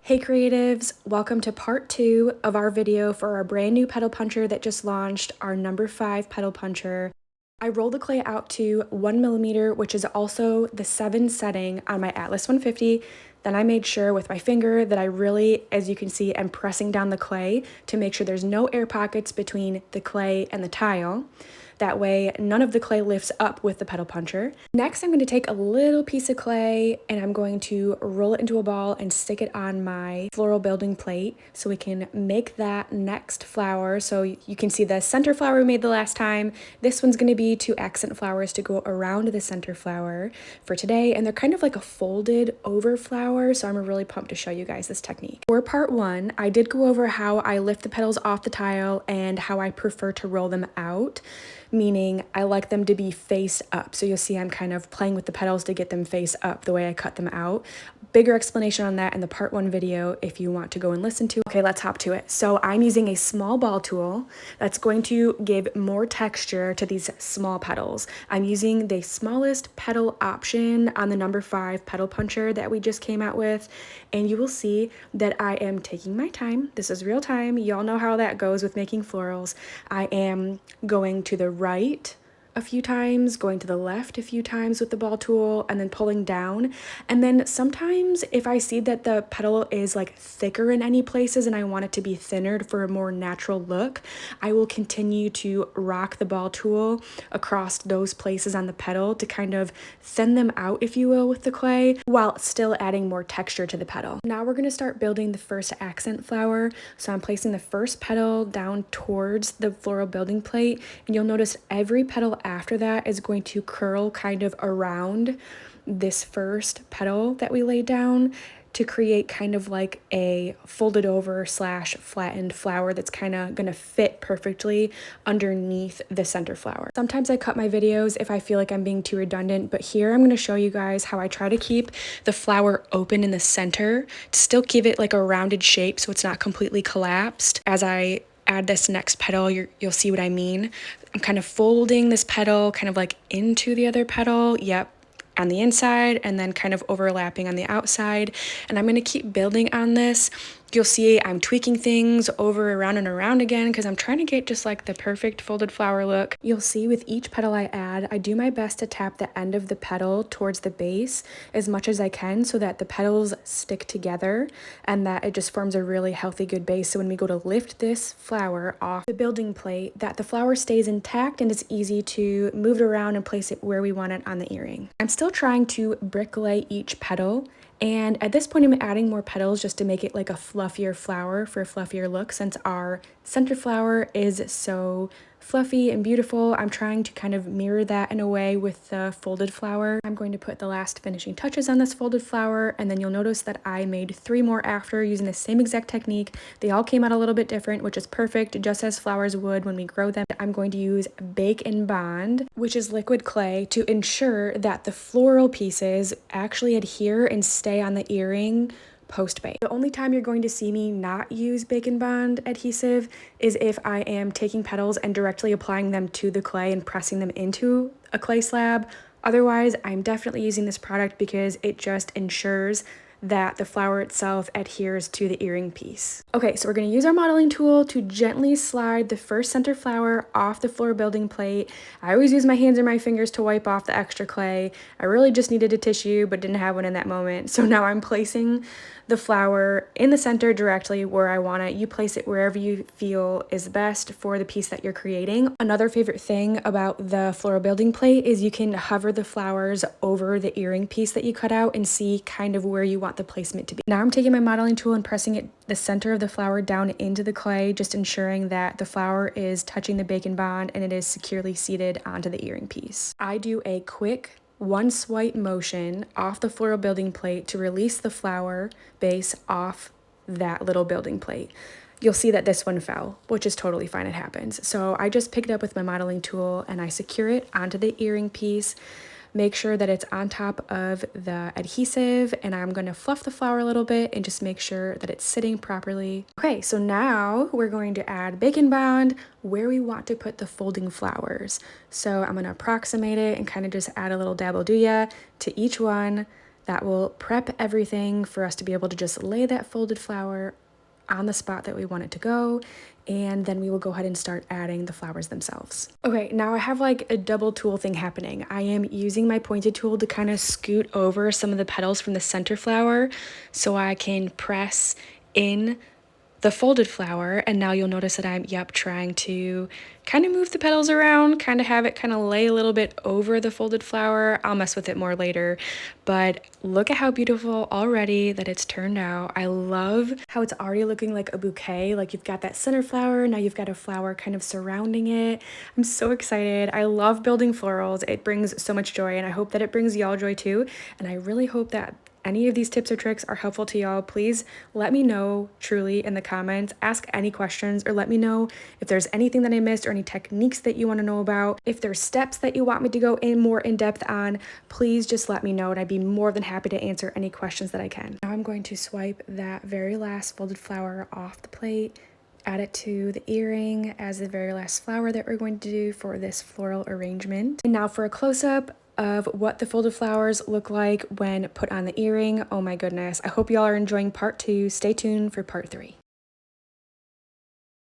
Hey creatives, welcome to part 2 of our video for our brand new petal puncher that just launched, our number 5 petal puncher. I rolled the clay out to 1mm, which is also the 7 setting on my Atlas 150. Then I made sure with my finger that I really, as you can see, am pressing down the clay to make sure there's no air pockets between the clay and the tile. That way, none of the clay lifts up with the petal puncher. Next, I'm going to take a little piece of clay and I'm going to roll it into a ball and stick it on my floral building plate so we can make that next flower. So you can see the center flower we made the last time. This one's going to be 2 accent flowers to go around the center flower for today. And they're kind of like a folded over flower. So I'm really pumped to show you guys this technique. For part 1, I did go over how I lift the petals off the tile and how I prefer to roll them out, meaning I like them to be face up. So you'll see I'm kind of playing with the petals to get them face up the way I cut them out. Bigger explanation on that in the part 1 video if you want to go and listen to. Okay, let's hop to it. So I'm using a small ball tool that's going to give more texture to these small petals. I'm using the smallest petal option on the number 5 petal puncher that we just came out with, and you will see that I am taking my time. This is real time. Y'all know how that goes with making florals. I am going to the right a few times, going to the left a few times with the ball tool, and then pulling down. And then sometimes if I see that the petal is like thicker in any places and I want it to be thinner for a more natural look, I will continue to rock the ball tool across those places on the petal to kind of thin them out, if you will, with the clay, while still adding more texture to the petal. Now we're going to start building the first accent flower. So I'm placing the first petal down towards the floral building plate, and you'll notice every petal after that is going to curl kind of around this first petal that we laid down to create kind of like a folded over / flattened flower that's kind of gonna fit perfectly underneath the center flower. Sometimes I cut my videos if I feel like I'm being too redundant, but here I'm gonna show you guys how I try to keep the flower open in the center to still give it like a rounded shape so it's not completely collapsed. As I add this next petal, you'll see what I mean. I'm kind of folding this petal kind of like into the other petal. Yep, on the inside, and then kind of overlapping on the outside. And I'm going to keep building on this. You'll see I'm tweaking things over, around, and around again because I'm trying to get just like the perfect folded flower look. You'll see with each petal I add, I do my best to tap the end of the petal towards the base as much as I can so that the petals stick together and that it just forms a really healthy, good base. So when we go to lift this flower off the building plate, that the flower stays intact and it's easy to move it around and place it where we want it on the earring. I'm still trying to bricklay each petal, and at this point I'm adding more petals just to make it like a fluffier flower for a fluffier look. Since our center flower is so fluffy and beautiful, I'm trying to kind of mirror that in a way with the folded flower. I'm going to put the last finishing touches on this folded flower, and then you'll notice that I made 3 more after using the same exact technique. They all came out a little bit different, which is perfect, just as flowers would when we grow them. I'm going to use Bake and Bond, which is liquid clay, to ensure that the floral pieces actually adhere and stay on the earring post-bake. The only time you're going to see me not use Bake and Bond adhesive is if I am taking petals and directly applying them to the clay and pressing them into a clay slab. Otherwise, I'm definitely using this product because it just ensures that the flower itself adheres to the earring piece. Okay, so we're going to use our modeling tool to gently slide the first center flower off the floor building plate. I always use my hands or my fingers to wipe off the extra clay. I really just needed a tissue but didn't have one in that moment. So now I'm placing the flower in the center directly where I want it. You place it wherever you feel is best for the piece that you're creating. Another favorite thing about the floral building plate is you can hover the flowers over the earring piece that you cut out and see kind of where you want the placement to be. Now I'm taking my modeling tool and pressing it the center of the flower down into the clay, just ensuring that the flower is touching the Bake and Bond and it is securely seated onto the earring piece. I do a quick 1 swipe motion off the floral building plate to release the flower base off that little building plate. You'll see that this one fell, which is totally fine, it happens. So I just pick it up with my modeling tool and I secure it onto the earring piece. Make sure that it's on top of the adhesive, and I'm going to fluff the flower a little bit and just make sure that it's sitting properly. Okay, so now we're going to add Bake and Bond where we want to put the folding flowers. So I'm going to approximate it and kind of just add a little dabble-do-ya to each one That will prep everything for us to be able to just lay that folded flower on the spot that we want it to go, and then we will go ahead and start adding the flowers themselves. Okay, now I have like a double tool thing happening. I am using my pointed tool to kind of scoot over some of the petals from the center flower so I can press in the folded flower, and now you'll notice that I'm, trying to kind of move the petals around, kind of have it kind of lay a little bit over the folded flower. I'll mess with it more later, but look at how beautiful already that it's turned out. I love how it's already looking like a bouquet. Like you've got that center flower, now you've got a flower kind of surrounding it. I'm so excited. I love building florals. It brings so much joy, and I hope that it brings y'all joy too. And I really hope that any of these tips or tricks are helpful to y'all. Please let me know truly in the comments. Ask any questions, or let me know if there's anything that I missed or any techniques that you want to know about. If there's steps that you want me to go in more in depth on, please just let me know, and I'd be more than happy to answer any questions that I can. Now I'm going to swipe that very last folded flower off the plate, add it to the earring as the very last flower that we're going to do for this floral arrangement. And now for a close-up of what the folded flowers look like when put on the earring. Oh my goodness. I hope y'all are enjoying part 2. Stay tuned for part 3.